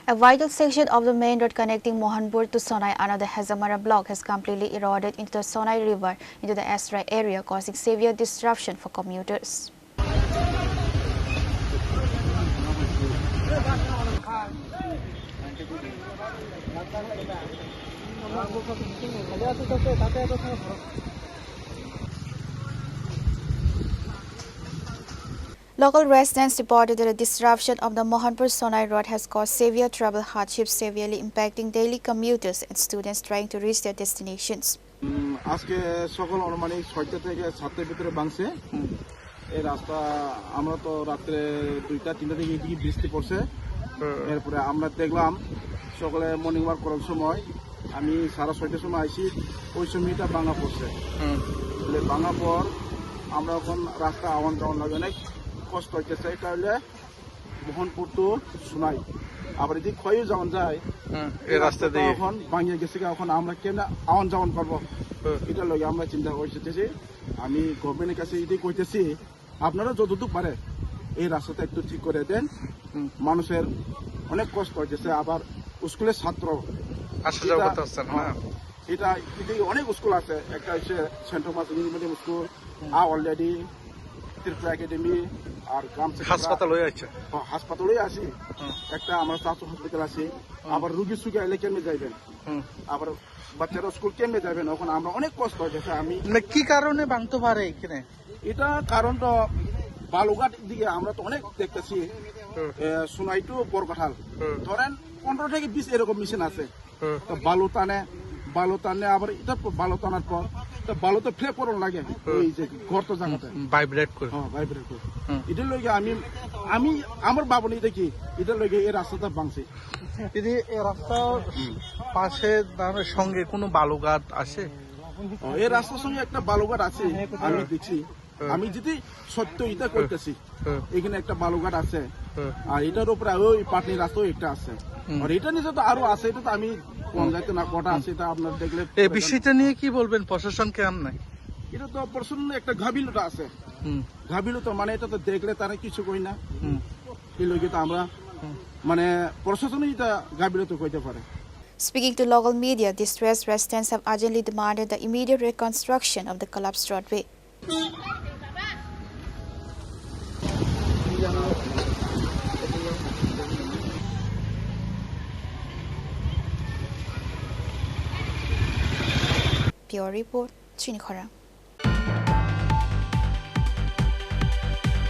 A vital section of the main road connecting Mohanpur to Sonai under the Hezamara block has completely eroded into the Sonai River into the Esrai area, causing severe disruption for commuters. Local residents reported that the disruption of the Mohanpur-Sonai road has caused severe travel hardships, severely impacting daily commuters and students trying to reach their destinations. আজকে সকাল অনুমানিক 6টা থেকে 7টার ভিতরে ভাঙছে এই রাস্তা আমরা তো রাতে 2টা 3টা থেকে এদিকে বৃষ্টি পড়ছে এরপরে আমরা দেখলাম সকালে মর্নিং ওয়াক করার সময় আমি 6:30টার সময় আইছি ওই সময়টা ভাঙা পড়ছে ভাঙা পর আমরা এখন রাস্তা আওয়ান যাওয়ার লাগে অনেক কষ্ট হইতেছে এটা হলে মোহনপুর টু সোনাই আবার এদিকে ক্ষয়ে যাওয়ান যায় এই রাস্তা দিয়ে এখন ভাঙিয়ে গেছে এখন আমরা কেন আওয়ান যাওয়ান করবো এটা লগে আমরা চিন্তা করতেছি আমি গভর্নমেন্টের কাছে এটাই কইতেছি আপনারা যতটুকু পারে এই রাস্তাটা একটু ঠিক করে দেন মানুষের অনেক কষ্ট হইতেছে আবার স্কুলের ছাত্র আসা যাওয়া করতে পারছেন না এটা অনেক স্কুল আছে একটা হচ্ছে সেন্ট্রাল মাস English medium school already Tripura academy আর গ্রাম হাসপাতাল হয়ে আছে হাসপাতালে আছি একটা আমরা স্বাস্থ্য হসপিটাল আছি আবার রুগী সুগী এলে কেমনে যাইবেন আবার বাচ্চারা স্কুল কেমনে যাবেন এখন আমরা অনেক কষ্ট হয়েছে আমি কি কারণে ভাঙতে পারে এখানে এটা কারণটা বালুঘাট দিকে আমরা তো অনেক দেখতেছি সোনাই টু বরকাঠাল ধরেন 15 থেকে 20 এরকম মেশিন আছে তো বালু টানে আবার এটা বালু টানার পর বালু তো ফ্লে করন লাগে ওই যে গর্ত জায়গাতে ভাইব্রেট করে ভাইব্রেট করে এটার লগে আমি আমার বাবনি দেখি এটার লগে এই রাস্তাটা ভাঙছে যদি এই রাস্তার পাশে সঙ্গে কোনো বালুঘাট আছে এই রাস্তার সঙ্গে একটা বালুঘাট আছে আমি দেখছি আমি যদি সত্য এটা করতেছি এখানে একটা বালুঘাট আছে আর এটার উপরে ওই পাটনি রাস্তাও একটা আছে আর এটা নিচে তো আরো আছে এটা তো আমি কোন যাইতে না কটা আছে এটা আপনার দেখলে এই বিষয়টা নিয়ে কি বলবেন প্রশাসনকে নাই এটা তো প্রশাসন একটা গাফিলতা আছে গাফিলতা মানে এটা তো দেখলে তারা কিছু কই না এই লোকে তো আমরা মানে প্রশাসনই এটা গাফিলতা কইতে পারে. Speaking to local media, distressed residents have urgently demanded the immediate reconstruction of the collapsed roadway. Pure report, Chini Khorang.